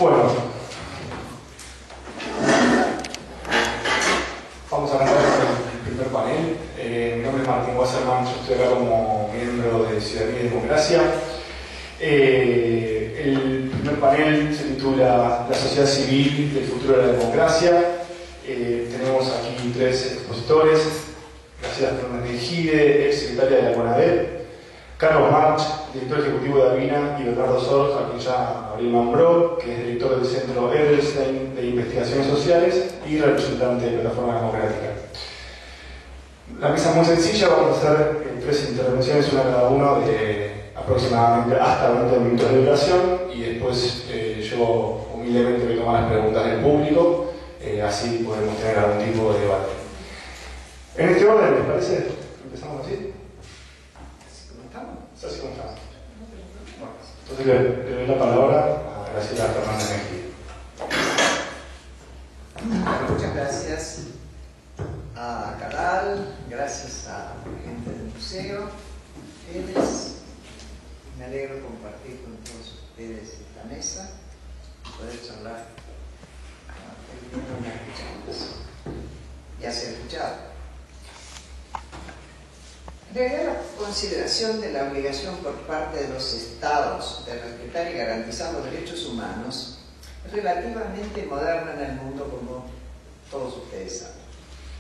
Bueno, vamos a arrancar con el primer panel. Mi nombre es Martín Wasserman, yo estoy acá como miembro de Ciudadanía y Democracia. El primer panel se titula La sociedad civil del futuro de la democracia. Tenemos aquí tres expositores: Graciela Fernández Gide, ex secretaria de la CONADEP; Carlos March, director ejecutivo de Albina; y Bernardo Sorg, a quien ya Gabriel nombró, que es director del Centro Edelstein de Investigaciones Sociales y representante de Plataforma Democrática. La mesa es muy sencilla, vamos a hacer tres intervenciones, una cada uno de aproximadamente hasta 20 minutos de duración, y después yo humildemente voy a tomar las preguntas del público, así podremos tener algún tipo de debate. En este orden, ¿les parece? ¿Empezamos así? Así como estamos. Bueno, entonces le doy la palabra a Graciela Fernández Gide. Muchas gracias a Caral, gracias a la gente del museo, ustedes. Me alegro compartir con todos ustedes esta mesa y poder charlar y hacer escuchado. En realidad, la consideración de la obligación por parte de los Estados de respetar y garantizar los derechos humanos es relativamente moderna en el mundo, como todos ustedes saben.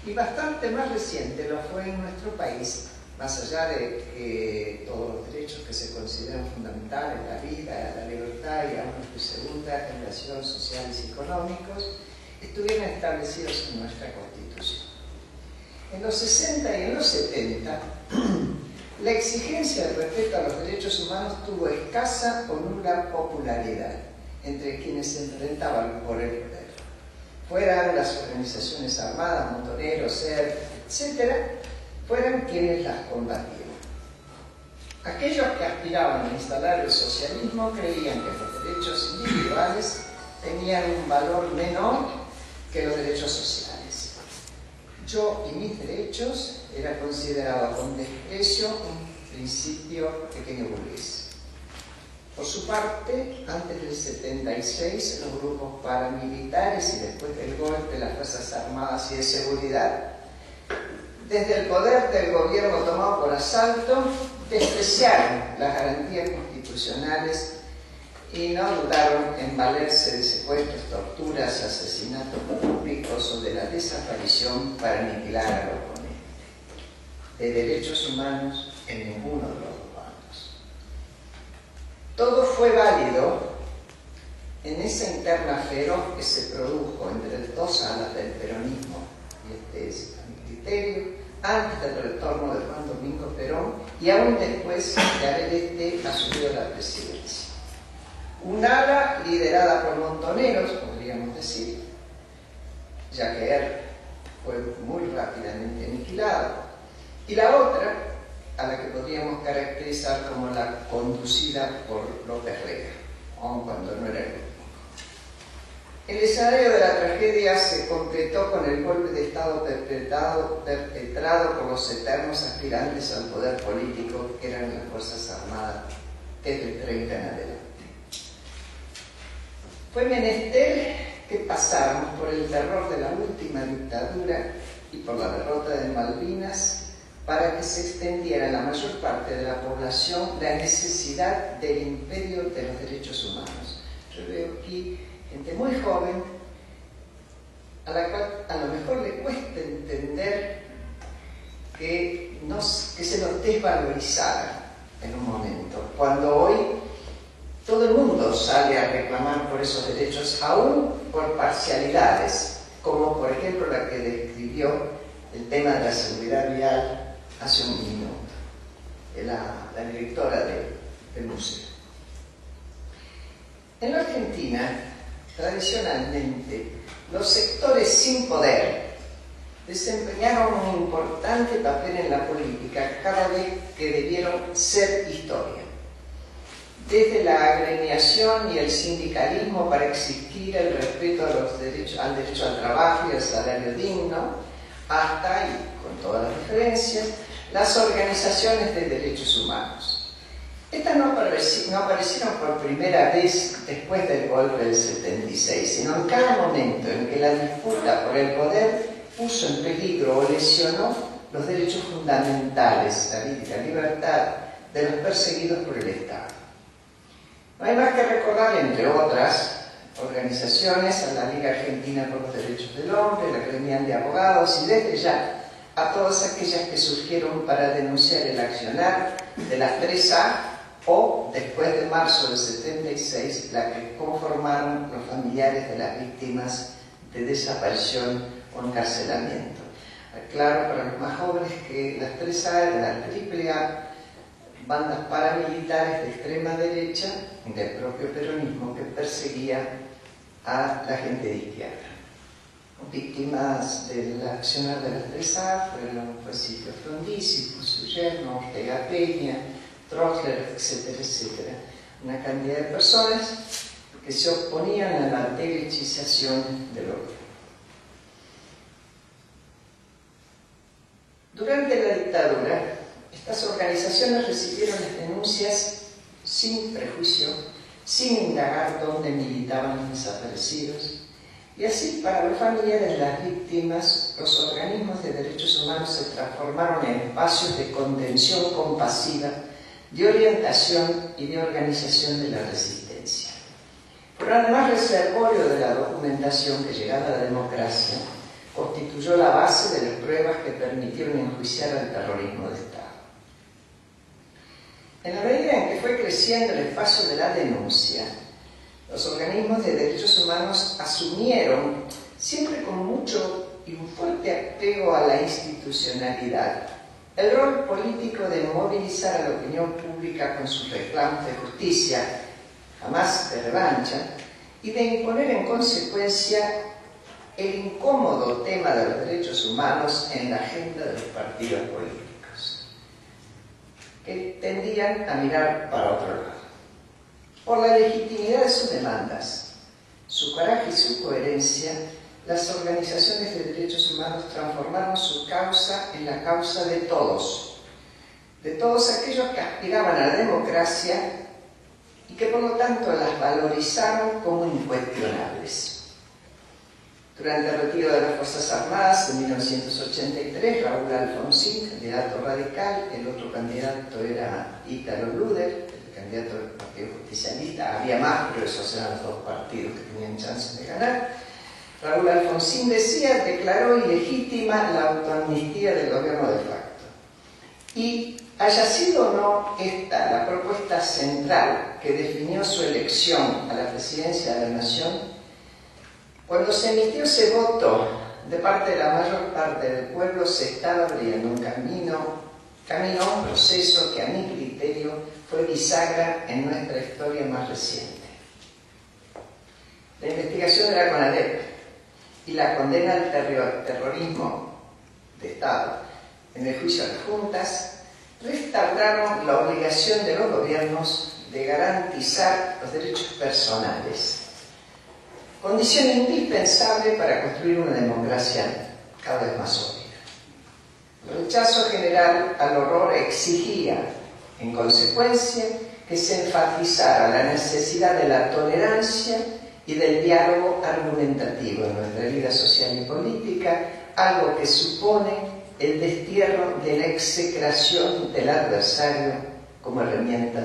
Y bastante más reciente lo fue en nuestro país, más allá de que todos los derechos que se consideran fundamentales, la vida, la libertad y aún de segunda generación, sociales y económicos, estuvieron establecidos en nuestra Constitución. En los 60 y en los 70, la exigencia de respeto a los derechos humanos tuvo escasa o nula popularidad entre quienes se enfrentaban por el poder. Fueran las organizaciones armadas, montoneros, SER, etc., fueran quienes las combatían. Aquellos que aspiraban a instalar el socialismo creían que los derechos individuales tenían un valor menor que los derechos sociales. Yo y mis derechos era considerado con desprecio un principio pequeño burgués. Por su parte, antes del 76, los grupos paramilitares y después del golpe, las Fuerzas Armadas y de Seguridad, desde el poder del gobierno tomado por asalto, despreciaron las garantías constitucionales y no dudaron en valerse de secuestros, torturas, asesinatos públicos o de la desaparición para aniquilar al oponente. De derechos humanos en ninguno de los dos bandos. Todo fue válido en esa interna feroz que se produjo entre las dos alas del peronismo, y este es a mi criterio, antes del retorno de Juan Domingo Perón y aún después de haber asumido la presidencia. Un ala liderada por montoneros, podríamos decir, ya que él fue muy rápidamente aniquilado, y la otra, a la que podríamos caracterizar como la conducida por López Rega, aun cuando no era el único. El escenario de la tragedia se completó con el golpe de Estado perpetrado por los eternos aspirantes al poder político, que eran las Fuerzas Armadas desde el 30 en adelante. Fue menester que pasáramos por el terror de la última dictadura y por la derrota de Malvinas para que se extendiera a la mayor parte de la población la necesidad del imperio de los derechos humanos. Yo veo aquí gente muy joven a la cual a lo mejor le cuesta entender que se los desvalorizara en un momento, cuando hoy todo el mundo sale a reclamar por esos derechos, aún por parcialidades, como por ejemplo la que describió el tema de la seguridad vial hace un minuto, la directora del museo. En la Argentina, tradicionalmente, los sectores sin poder desempeñaron un importante papel en la política cada vez que debieron ser historia. Desde la agremiación y el sindicalismo para exigir el respeto a al derecho al trabajo y al salario digno, hasta, y con todas las diferencias, las organizaciones de derechos humanos. Estas no aparecieron por primera vez después del golpe del 76, sino en cada momento en que la disputa por el poder puso en peligro o lesionó los derechos fundamentales, la vida y la libertad de los perseguidos por el Estado. No hay más que recordar, entre otras organizaciones, a la Liga Argentina por los Derechos del Hombre, la Gremial de Abogados y desde ya a todas aquellas que surgieron para denunciar el accionar de las 3A o, después de marzo del 76, la que conformaron los familiares de las víctimas de desaparición o encarcelamiento. Aclaro para los más jóvenes que las 3A eran la AAA, bandas paramilitares de extrema derecha del propio peronismo que perseguía a la gente de izquierda. Víctimas del accionar de las 3A fue Silvio Frondizi, su yerno, Ortega Peña, Troxler, etcétera, etcétera. Una cantidad de personas que se oponían a la derechización del orden. Durante la dictadura, estas organizaciones recibieron las denuncias sin prejuicio, sin indagar dónde militaban los desaparecidos, y así para los familiares de las víctimas, los organismos de derechos humanos se transformaron en espacios de contención compasiva, de orientación y de organización de la resistencia. Pero además reservorio de la documentación que, llegada a la democracia, constituyó la base de las pruebas que permitieron enjuiciar al terrorismo de Estado. En la medida en que fue creciendo el espacio de la denuncia, los organismos de derechos humanos asumieron, siempre con mucho y un fuerte apego a la institucionalidad, el rol político de movilizar a la opinión pública con sus reclamos de justicia, jamás de revancha, y de imponer en consecuencia el incómodo tema de los derechos humanos en la agenda de los partidos políticos, que tendían a mirar para otro lado. Por la legitimidad de sus demandas, su coraje y su coherencia, las organizaciones de derechos humanos transformaron su causa en la causa de todos aquellos que aspiraban a la democracia y que por lo tanto las valorizaron como incuestionables. Durante el retiro de las Fuerzas Armadas en 1983, Raúl Alfonsín, candidato radical, el otro candidato era Ítalo Luder, el candidato del Partido Justicialista. Había más, pero esos eran los dos partidos que tenían chances de ganar. Raúl Alfonsín declaró ilegítima la autoamnistía del gobierno de facto. Y haya sido o no esta la propuesta central que definió su elección a la presidencia de la Nación, cuando se emitió ese voto de parte de la mayor parte del pueblo, se estaba abriendo un camino a un proceso que a mi criterio fue bisagra en nuestra historia más reciente. La investigación de la CONADEP y la condena al terrorismo de Estado en el juicio a las juntas restauraron la obligación de los gobiernos de garantizar los derechos personales, condición indispensable para construir una democracia cada vez más sólida. El rechazo general al horror exigía, en consecuencia, que se enfatizara la necesidad de la tolerancia y del diálogo argumentativo en nuestra vida social y política, algo que supone el destierro de la execración del adversario como herramienta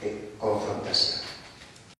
de confrontación.